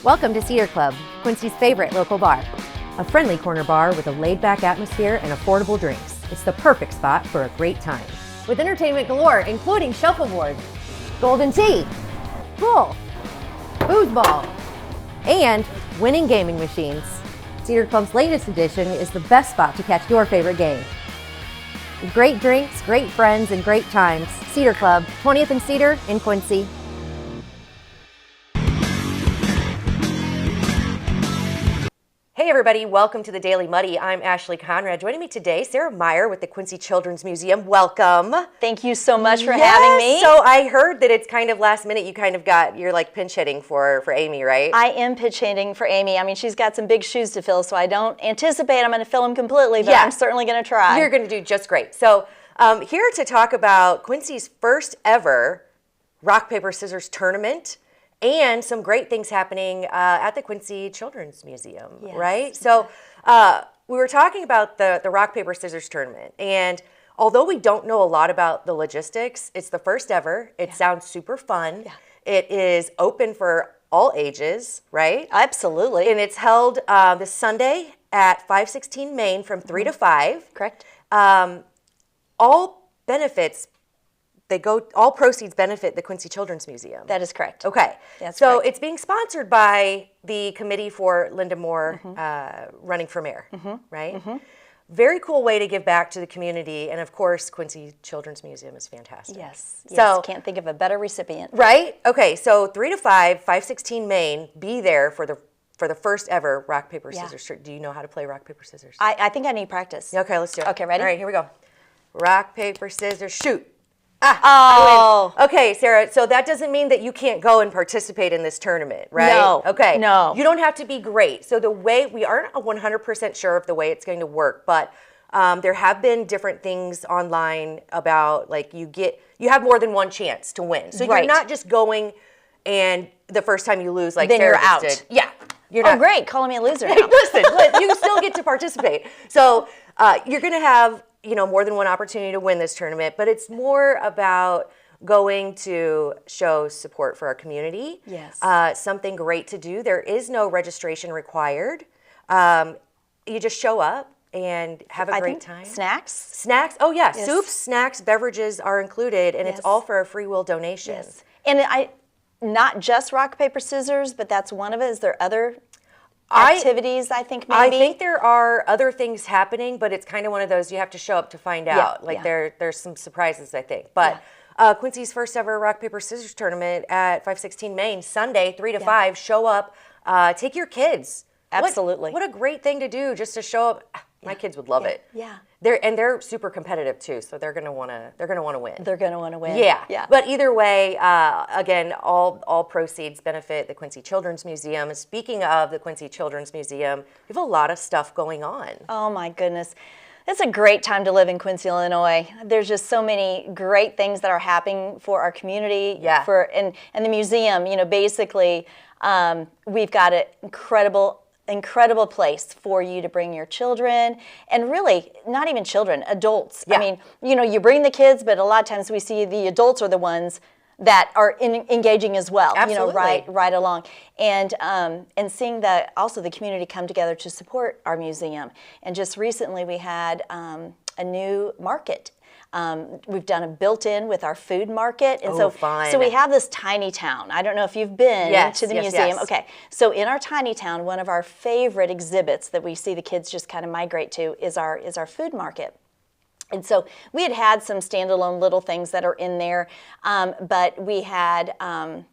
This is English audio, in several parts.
Welcome to Cedar Club, Quincy's favorite local bar. A friendly corner bar with a laid-back atmosphere and affordable drinks. It's the perfect spot for a great time. With entertainment galore, including shuffleboard, golden tea, pool, foosball, and winning gaming machines. Cedar Club's latest edition is the best spot to catch your favorite game. Great drinks, great friends, and great times. Cedar Club, 20th and Cedar in Quincy. Hey everybody, welcome to the Daily Muddy. I'm Ashley Conrad. Joining me today, Sara Meyer with the Quincy Children's Museum. Welcome. Thank you so much for having me. So I heard that it's kind of last minute. You're like pinch hitting for Amy, right? I am pinch hitting for Amy. I mean, she's got some big shoes to fill, so I don't anticipate I'm going to fill them completely, but I'm certainly going to try. You're going to do just great. So here to talk about Quincy's first ever rock, paper, scissors tournament. And some great things happening at the Quincy Children's Museum, right? So we were talking about the rock, paper, scissors tournament. And although we don't know a lot about the logistics, it's the first ever. It sounds super fun. Yeah. It is open for all ages, right? Absolutely. And it's held this Sunday at 516 Main from 3 to 5. Correct. All benefits all proceeds benefit the Quincy Children's Museum. That is correct. Okay. That's so correct. It's being sponsored by the committee for Linda Moore running for mayor, right? Mm-hmm. Very cool way to give back to the community. And of course, Quincy Children's Museum is fantastic. Yes. So can't think of a better recipient. Right? Okay, so 3 to 5, 516 Main, be there for the first ever rock, paper, scissors. Do you know how to play rock, paper, scissors? I think I need practice. Okay, let's do it. Okay, ready? All right, here we go. Rock, paper, scissors, shoot. I win. Okay, Sara, so that doesn't mean that you can't go and participate in this tournament, right? No. Okay. No. You don't have to be great. So the way, we aren't 100% sure of the way it's going to work, but there have been different things online about, like, you have more than one chance to win. So you're not just going and the first time you lose, like then Sara you're out. did. Yeah. You're not. Oh, great. Calling me a loser now. Listen, you still get to participate. So you're going to have more than one opportunity to win this tournament, but it's more about going to show support for our community. Yes. Something great to do. There is no registration required. You just show up and have a great time. Snacks? Snacks? Oh, yeah. Yes. Soups, snacks, beverages are included, and it's all for a free will donation. Yes. And not just rock, paper, scissors, but that's one of it. Is there other activities, I think, maybe? I think there are other things happening, but it's kind of one of those you have to show up to find out. There's some surprises, I think. But Quincy's first ever rock, paper, scissors tournament at 516 Main, Sunday, 3 to 5. Show up. Take your kids. Absolutely. What a great thing to do, just to show up. My kids would love it. Yeah. They're super competitive too, so they're gonna want to win. They're gonna want to win. Yeah. But either way, again, all proceeds benefit the Quincy Children's Museum. And speaking of the Quincy Children's Museum, we have a lot of stuff going on. Oh my goodness. It's a great time to live in Quincy, Illinois. There's just so many great things that are happening for our community. Yeah. And the museum, basically, we've got an incredible place for you to bring your children, and really not even children, adults. I mean, you bring the kids, but a lot of times we see the adults are the ones that are engaging as well. Absolutely. Right along, and seeing that also the community come together to support our museum. And just recently we had a new market. We've done a built-in with our food market, and fun. So we have this tiny town. I don't know if you've been to the museum. Yes. Okay, so in our tiny town, one of our favorite exhibits that we see the kids just kind of migrate to is our food market. And so we had some standalone little things that are in there, but we had a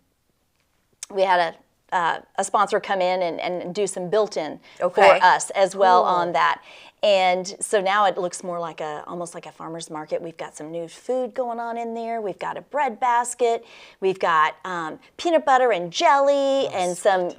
sponsor come in and do some built-in for us as well on that. And so now it looks more like almost like a farmer's market. We've got some new food going on in there. We've got a bread basket. We've got peanut butter and jelly and some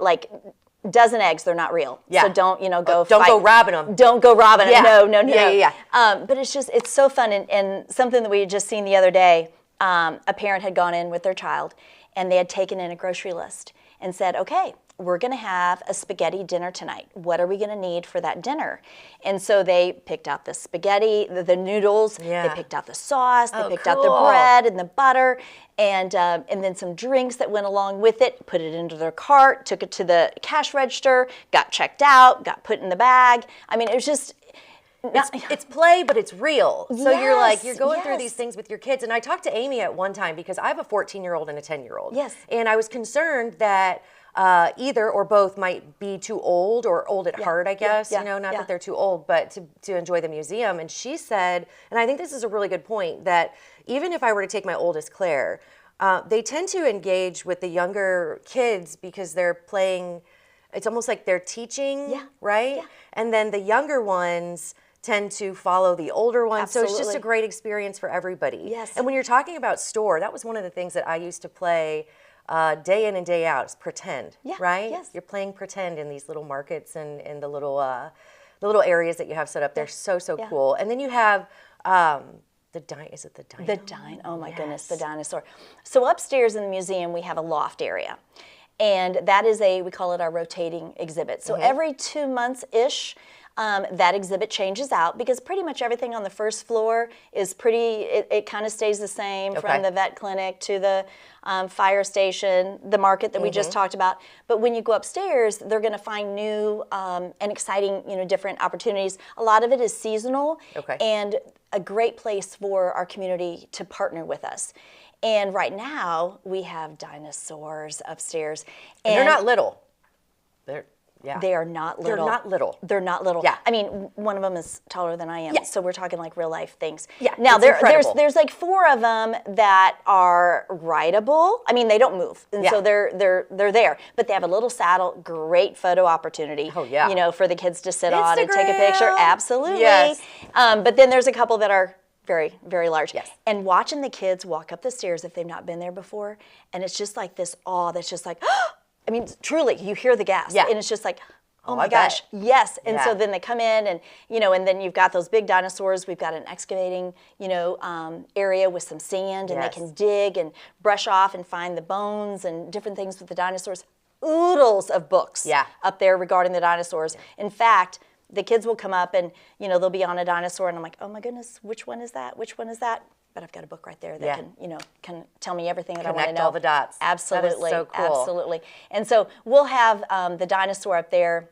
dozen eggs. They're not real. Yeah. So don't go. Don't go robbing them. Don't go robbing them. No. Yeah. But it's so fun, and something that we had just seen the other day. A parent had gone in with their child, and they had taken in a grocery list and said, okay, we're going to have a spaghetti dinner tonight. What are we going to need for that dinner? And so they picked out the spaghetti, the noodles. Yeah. They picked out the sauce. They picked out the bread and the butter, and then some drinks that went along with it. Put it into their cart, took it to the cash register, got checked out, got put in the bag. I mean, it was just. It's play, but it's real. So you're going through yes. these things with your kids. And I talked to Amy at one time because I have a 14-year-old and a 10-year-old. Yes. And I was concerned that either or both might be too old or old at heart, I guess. Yeah. You know, not that they're too old, but to enjoy the museum. And she said, and I think this is a really good point, that even if I were to take my oldest, Claire, they tend to engage with the younger kids because they're playing. It's almost like they're teaching, right? Yeah. And then the younger ones tend to follow the older ones. Absolutely. So it's just a great experience for everybody. Yes. And when you're talking about store, that was one of the things that I used to play day in and day out, is pretend, right? Yes. You're playing pretend in these little markets and in the little areas that you have set up. They're so cool. And then you have is it the dino? The dino, oh my goodness, the dinosaur. So upstairs in the museum, we have a loft area. And that is we call it our rotating exhibit. So every 2 months-ish, that exhibit changes out because pretty much everything on the first floor is it kind of stays the same from the vet clinic to the fire station, the market that we just talked about. But when you go upstairs, they're going to find new and exciting, different opportunities. A lot of it is seasonal and a great place for our community to partner with us. And right now, we have dinosaurs upstairs. And they're not little. They are not little. They're not little. They're not little. Yeah. I mean, one of them is taller than I am. Yeah. So we're talking like real life things. Yeah. Now Incredible. there's like 4 of them that are rideable. I mean, they don't move, and so they're there. But they have a little saddle. Great photo opportunity. Oh yeah. For the kids to sit on and take a picture. Absolutely. Yes. But then there's a couple that are very, very large. Yes. And watching the kids walk up the stairs if they've not been there before, and it's just like this awe that's just like, I mean, truly, you hear the gasp, and it's just like, oh my gosh, yes. And so then they come in and, and then you've got those big dinosaurs. We've got an excavating, area with some sand, and they can dig and brush off and find the bones and different things with the dinosaurs. Oodles of books up there regarding the dinosaurs. In fact, the kids will come up and, they'll be on a dinosaur and I'm like, oh my goodness, which one is that? Which one is that? But I've got a book right there that can tell me everything that I want to know. Connect all the dots. Absolutely. That is so cool. Absolutely. And so we'll have the dinosaur up there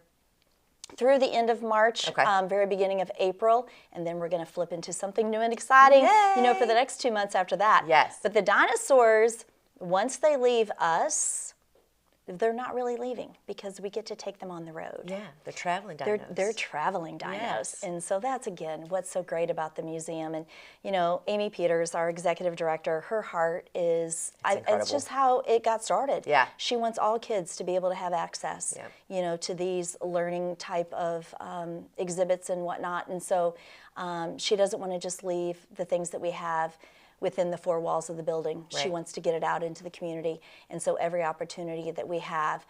through the end of March, very beginning of April, and then we're going to flip into something new and exciting, for the next 2 months after that. Yes. But the dinosaurs, once they leave us, they're not really leaving because we get to take them on the road. Yeah, they're traveling dinos. They're traveling dinos. Yes. And so that's, again, what's so great about the museum. And, Amy Peters, our executive director, her heart is, it's just how it got started. Yeah. She wants all kids to be able to have access, to these learning type of exhibits and whatnot. And so she doesn't want to just leave the things that we have within the 4 walls of the building. She wants to get it out into the community. And so every opportunity that we have,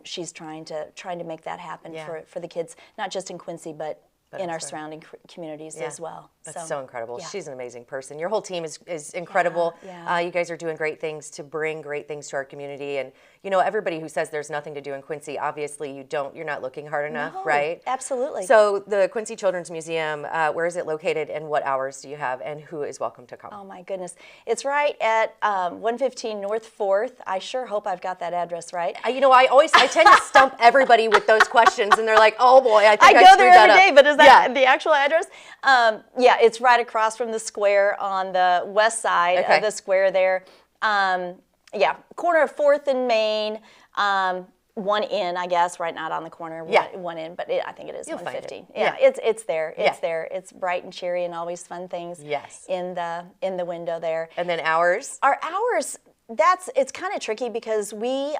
she's trying to make that happen for the kids, not just in Quincy, but in our surrounding communities as well. That's so incredible. Yeah. She's an amazing person. Your whole team is incredible. Yeah. You guys are doing great things to bring great things to our community. And, everybody who says there's nothing to do in Quincy, obviously you're not looking hard enough, right? Absolutely. So the Quincy Children's Museum, where is it located and what hours do you have and who is welcome to come? Oh my goodness. It's right at 115 North 4th. I sure hope I've got that address right. I tend to stump everybody with those questions and they're like, oh boy, I think I go there every day, but is that Yeah. the actual address? It's right across from the square on the west side of the square there. Corner of 4th and Main. One in, I guess, right, not on the corner, one in, but I think it is 115. Yeah, it's there. It's there. It's bright and cheery and always fun things in the window there. And then hours? Our hours, it's kind of tricky because we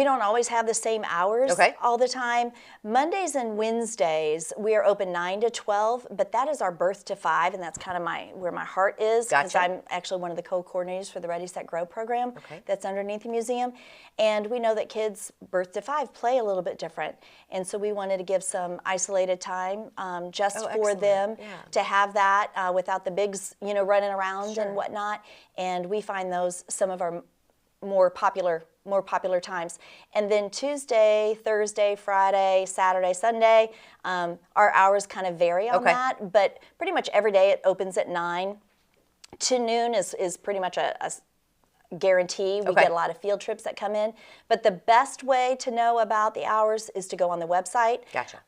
don't always have the same hours all the time. Mondays and Wednesdays, we are open 9 to 12, but that is our birth to 5, and that's kind of where my heart is, because I'm actually one of the co-coordinators for the Ready, Set, Grow program that's underneath the museum. And we know that kids birth to 5 play a little bit different. And so we wanted to give some isolated time just for them to have that without the bigs, running around and whatnot. And we find those some of our more popular more popular times. And then Tuesday, Thursday, Friday, Saturday, Sunday, our hours kind of vary on that, but pretty much every day it opens at 9 to noon is pretty much a guarantee. We get a lot of field trips that come in, but the best way to know about the hours is to go on the website. Gotcha.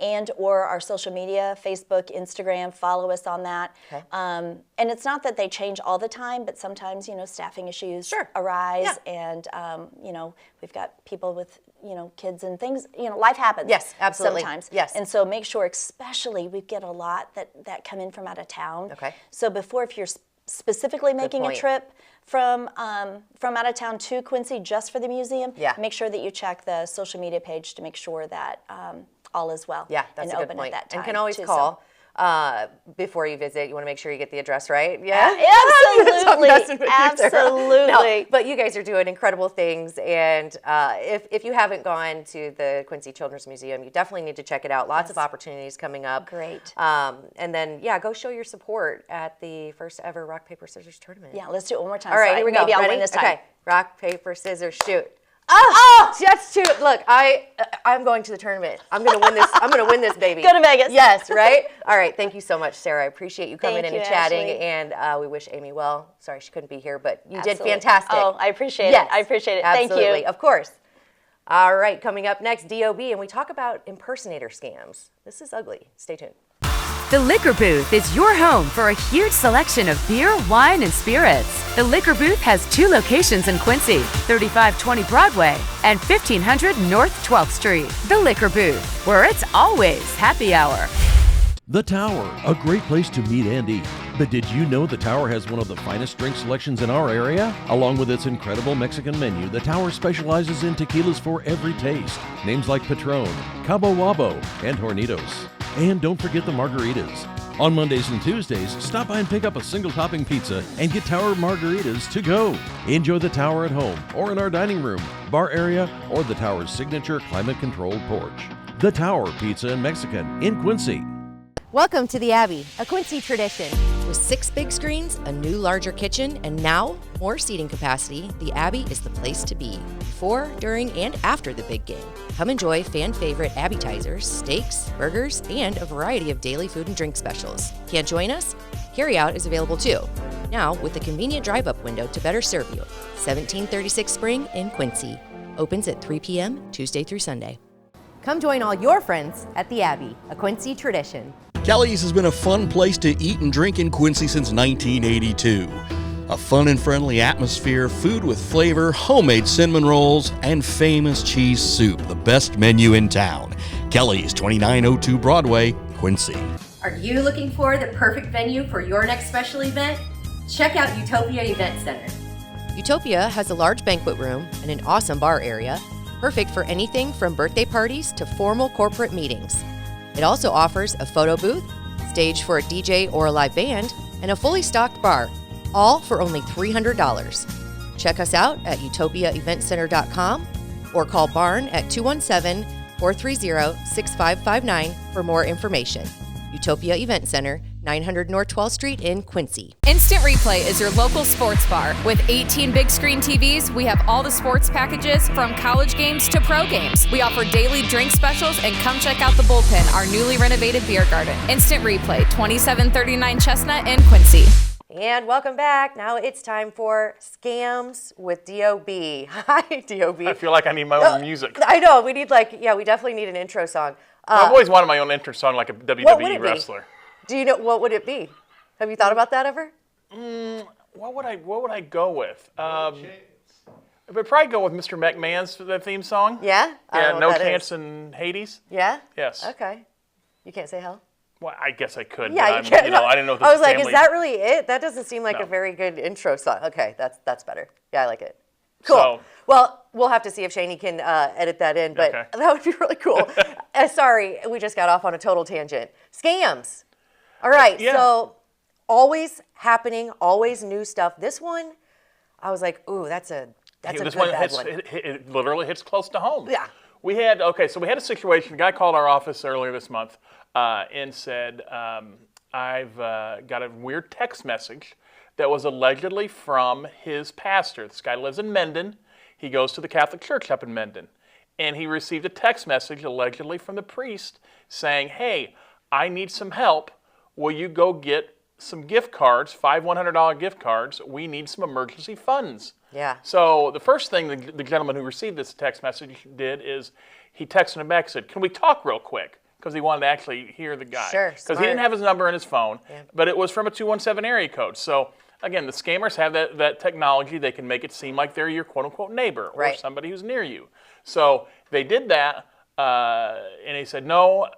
And or our social media, Facebook, Instagram, follow us on that. Okay. And it's not that they change all the time, but sometimes, you know, staffing issues arise, and, you know, we've got people with, you know, kids and things, you know, life happens. Yes, absolutely. Sometimes. Yes. And so make sure, especially, we get a lot that come in from out of town. Okay. So before, if you're specifically making a trip from out of town to Quincy just for the museum, make sure that you check the social media page to make sure that all is well. Yeah, that's and a good open point. At that time and can always too, call before you visit. You want to make sure you get the address right. Yeah, absolutely, absolutely. No, but you guys are doing incredible things, and if you haven't gone to the Quincy Children's Museum, you definitely need to check it out. Lots of opportunities coming up. Great. And then go show your support at the first ever rock paper scissors tournament. Yeah, let's do it one more time. All right, here we go. Maybe I'll Ready? win this time. Okay, rock paper scissors shoot. Oh, that's too. Look, I'm going to the tournament. I'm going to win this. I'm going to win this, baby. Go to Vegas. Yes, right? All right. Thank you so much, Sarah. I appreciate you coming Thank in you, and chatting. Ashley. And we wish Amy well. Sorry she couldn't be here, but you Absolutely. did fantastic. Oh, I appreciate yes, it. I appreciate it. Absolutely. Thank you. Of course. All right. Coming up next, DOB, and we talk about impersonator scams. This is ugly. Stay tuned. The Liquor Booth is your home for a huge selection of beer, wine, and spirits. The Liquor Booth has 2 locations in Quincy, 3520 Broadway and 1500 North 12th Street. The Liquor Booth, where it's always happy hour. The Tower, a great place to meet and eat. But did you know the Tower has one of the finest drink selections in our area? Along with its incredible Mexican menu, the Tower specializes in tequilas for every taste. Names like Patron, Cabo Wabo, and Hornitos. And don't forget the margaritas. On Mondays and Tuesdays, stop by and pick up a single topping pizza and get Tower margaritas to go. Enjoy the Tower at home or in our dining room, bar area, or the Tower's signature climate-controlled porch. The Tower Pizza and Mexican in Quincy. Welcome to the Abbey, a Quincy tradition. With 6 big screens, a new larger kitchen, and now more seating capacity, the Abbey is the place to be before, during, and after the big game. Come enjoy fan favorite appetizers, steaks, burgers, and a variety of daily food and drink specials. Can't join us? Carryout is available too. Now with a convenient drive-up window to better serve you. 1736 Spring in Quincy. Opens at 3 p.m. Tuesday through Sunday. Come join all your friends at the Abbey, a Quincy tradition. Kelly's has been a fun place to eat and drink in Quincy since 1982. A fun and friendly atmosphere, food with flavor, homemade cinnamon rolls, and famous cheese soup, the best menu in town. Kelly's, 2902 Broadway, Quincy. Are you looking for the perfect venue for your next special event? Check out Utopia Event Center. Utopia has a large banquet room and an awesome bar area, perfect for anything from birthday parties to formal corporate meetings. It also offers a photo booth, stage for a DJ or a live band, and a fully stocked bar, all for only $300. Check us out at utopiaeventcenter.com or call Barn at 217-430-6559 for more information. Utopia Event Center, 900 North 12th Street in Quincy. Instant Replay is your local sports bar. With 18 big screen TVs, we have all the sports packages from college games to pro games. We offer daily drink specials, and come check out the Bullpen, our newly renovated beer garden. Instant Replay, 2739 Chestnut in Quincy. And welcome back. Now it's time for Scams with DOB. Hi, DOB. I feel like I need my own music. I know. We need we definitely need an intro song. I've always wanted my own intro song like a WWE wrestler. Do you know what would it be? Have you thought about that ever? What would I go with? I would probably go with Mr. McMahon's theme song. Yeah? Yeah, No Chance in Hades. Yeah? Yes. Okay. You can't say hell? Well, I guess I could. Yeah, but you can. I didn't know if this I was like, family... is that really it? That doesn't seem like No. a very good intro song. Okay, that's better. Yeah, I like it. Cool. So, well, we'll have to see if Shani can edit that in, but Okay. that would be really cool. Sorry, we just got off on a total tangent. Scams. All right, Yeah. so always happening, always new stuff. This one, I was like, ooh, that's a this good one, bad one. it literally hits close to home. Yeah. We had a situation. A guy called our office earlier this month and said, I've got a weird text message that was allegedly from his pastor. This guy lives in Mendon. he goes to the Catholic Church up in Mendon, and he received a text message allegedly from the priest saying, hey, I need some help. Will you go get some gift cards, 5 $100 gift cards? We need some emergency funds. Yeah. So the first thing the gentleman who received this text message did is he texted him back and said, can we talk real quick? Because he wanted to actually hear the guy. Sure, because he didn't have his number in his phone, Yeah. but it was from a 217 area code. So again, the scammers have that technology. They can make it seem like they're your quote-unquote neighbor or Right. somebody who's near you. So they did that, and he said, no.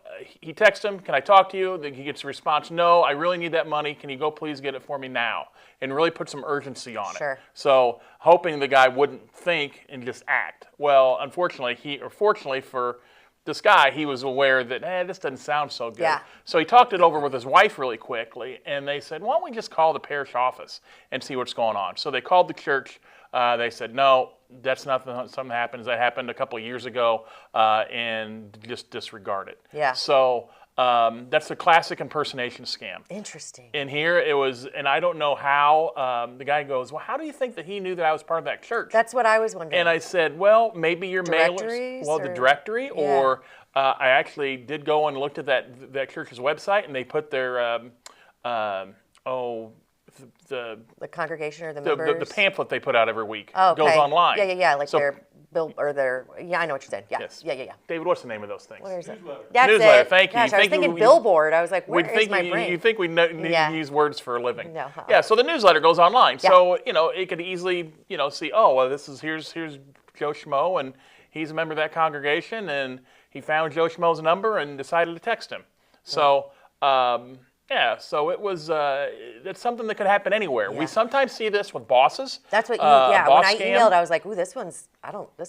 He texted him, can I talk to you? Then he gets a response, no, I really need that money. Can you go please get it for me now? And really put some urgency on Sure. it. So hoping the guy wouldn't think and just act. Well, unfortunately, fortunately for this guy, he was aware that, this doesn't sound so good. Yeah. So he talked it over with his wife really quickly, and they said, why don't we just call the parish office and see what's going on? So they called the church. They said, no, that's nothing. Something happens. That happened a couple of years ago, and just disregard it. Yeah. So that's a classic impersonation scam. Interesting. And here it was, and I don't know how, the guy goes, well, how do you think that he knew that I was part of that church? That's what I was wondering. And I said, well, maybe your Directories mailers. Well, the or- directory, Yeah. or I actually did go and looked at that church's website, and they put their, the congregation or the the members? pamphlet they put out every week Oh, okay. goes online. Yeah. Like So- their bill or their. Yeah, I know what you're saying. Yeah. Yes. Yeah. David, what's the name of those things? Where is it? That's Newsletter, it. thank you. Gosh, I was Thank you. thinking billboard. I was like, where We'd is think my you brain? think we need Yeah. to use words for a living. No. Yeah, so the newsletter goes online. Yeah. So, it could easily, see, oh, well, here's Joe Schmo, and he's a member of that congregation, and he found Joe Schmo's number and decided to text him. So, so it was, that's something that could happen anywhere. Yeah. We sometimes see this with bosses. That's what you. boss When I scam. emailed, I was like, ooh, this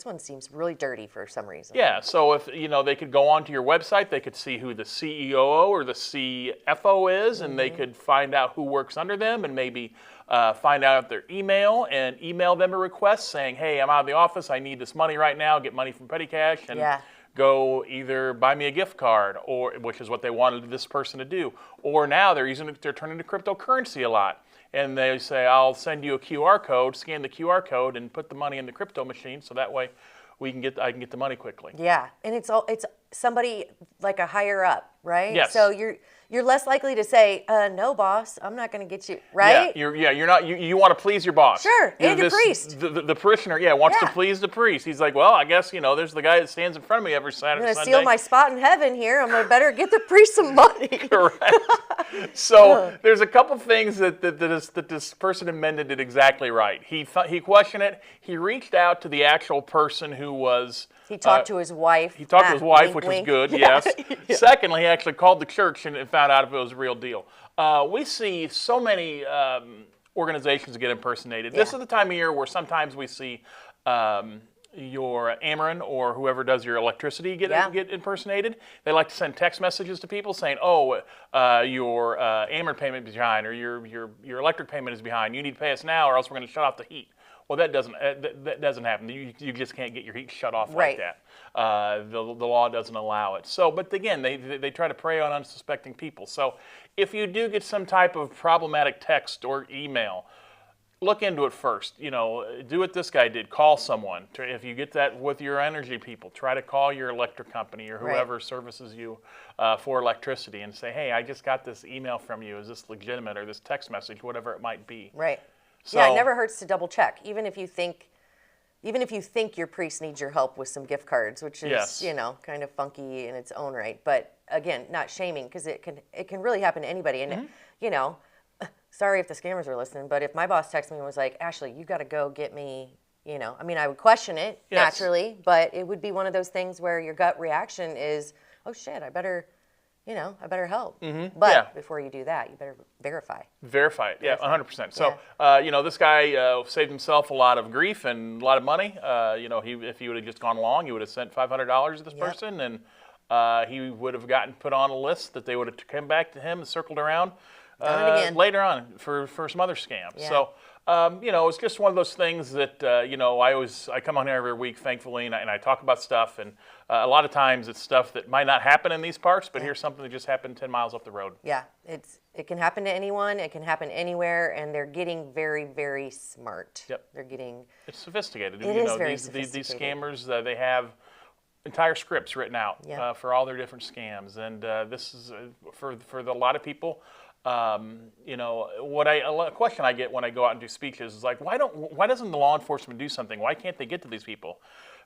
one seems really dirty for some reason. Yeah, so if they could go onto your website, they could see who the CEO or the CFO is, and they could find out who works under them, and maybe find out their email and email them a request saying, "Hey, I'm out of the office. I need this money right now. Get money from Petty Cash and go either buy me a gift card, or which is what they wanted this person to do, or now they're turning to cryptocurrency a lot." And they say, I'll send you a QR code, scan the QR code, and put the money in the crypto machine, so that way I can get the money quickly. Yeah, and it's somebody like a higher up, right? Yes. So you're less likely to say, no, boss, I'm not going to get you, right? You're not. You want to please your boss. Sure, and your priest. The parishioner, wants to please the priest. He's like, well, I guess there's the guy that stands in front of me every Saturday. I'm going to steal my spot in heaven here. I'm going to better get the priest some money. Correct. So there's a couple things that this person in Mendon did exactly right. He questioned it. He reached out to the actual person who was. He talked to his wife. He talked to his wife, wink, which wink. was good, Yeah. yes. Secondly, he actually called the church and found out if it was a real deal. We see so many organizations get impersonated. This is the time of year where sometimes we see your Ameren or whoever does your electricity get impersonated. They like to send text messages to people saying, "Oh, your Ameren payment is behind, or your electric payment is behind. You need to pay us now, or else we're going to shut off the heat." Well, that doesn't happen. You just can't get your heat shut off like that. The law doesn't allow it. So, but again, they try to prey on unsuspecting people. So, if you do get some type of problematic text or email, look into it first. Do what this guy did. Call someone. If you get that with your energy people, try to call your electric company or whoever services you for electricity and say, "Hey, I just got this email from you. Is this legitimate?" Or this text message, whatever it might be. Right. So, it never hurts to double check, even if you think your priest needs your help with some gift cards, which is kind of funky in its own right. But again, not shaming, because it can really happen to anybody. And sorry if the scammers are listening, but if my boss texted me and was like, "Ashley, you got to go get me," I would question it naturally, but it would be one of those things where your gut reaction is, "Oh shit, I better help." But before you do that, you better verify. Verify it, 100%. So, this guy saved himself a lot of grief and a lot of money. If he would have just gone along, he would have sent $500 to this person, and he would have gotten put on a list that they would have come back to him and circled around later on for some other scams. Yeah. So, It's just one of those things that I come on here every week, thankfully, and I talk about stuff, and a lot of times it's stuff that might not happen in these parks, but here's something that just happened 10 miles up the road. Yeah, it can happen to anyone. It can happen anywhere, and they're getting very, very smart. Yep. It's sophisticated. It is very sophisticated. These scammers, they have entire scripts written out for all their different scams, and this is for a lot of people. A question I get when I go out and do speeches is like, why doesn't the law enforcement do something? Why can't they get to these people?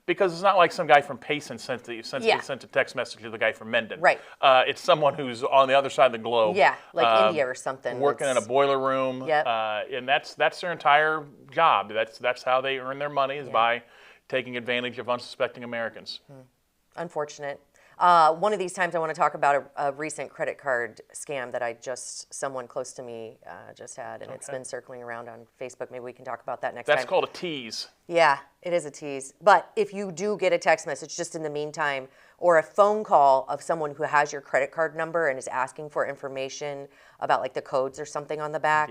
Because it's not like some guy from Payson sent a text message to the guy from Mendon. Right. It's someone who's on the other side of the globe. Yeah, like India or something. Working in a boiler room. Yep. And that's their entire job. That's how they earn their money, is by taking advantage of unsuspecting Americans. Unfortunate. One of these times I want to talk about a recent credit card scam that someone close to me just had, and it's been circling around on Facebook. Maybe we can talk about that next time. That's called a tease. Yeah, it is a tease. But if you do get a text message just in the meantime, or a phone call of someone who has your credit card number and is asking for information about like the codes or something on the back,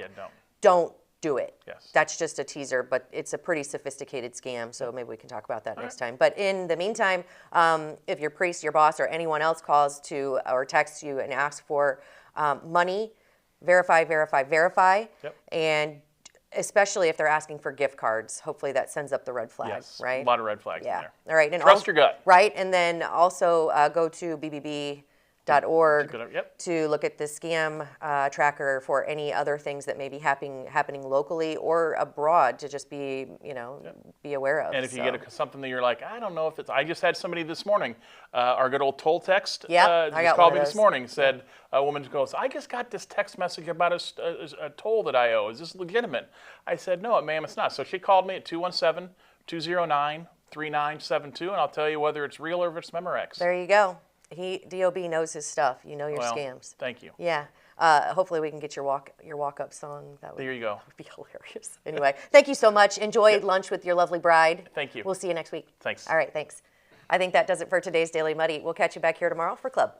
don't do it. Yes. That's just a teaser, but it's a pretty sophisticated scam, so maybe we can talk about that next time. But in the meantime, if your priest, your boss, or anyone else calls to or texts you and asks for money, verify. Yep. And especially if they're asking for gift cards, hopefully that sends up the red flag, right? A lot of red flags in there. All right. And trust your gut. Right, and then also go to bbb.org to look at the scam tracker for any other things that may be happening locally or abroad to just be aware of. And if you get something that you're like, I don't know if it's, I just had somebody this morning, our good old toll text, just called me this morning, said, a woman goes, I just got this text message about a toll that I owe. Is this legitimate? I said, no, ma'am, it's not. So she called me at 217-209-3972, and I'll tell you whether it's real or if it's Memorex. There you go. DOB knows his stuff. You know your scams. Thank you. Yeah. Hopefully we can get your walk-up song. There you go. That would be hilarious. Anyway, thank you so much. Enjoy lunch with your lovely bride. Thank you. We'll see you next week. Thanks. All right, thanks. I think that does it for today's Daily Muddy. We'll catch you back here tomorrow for Club.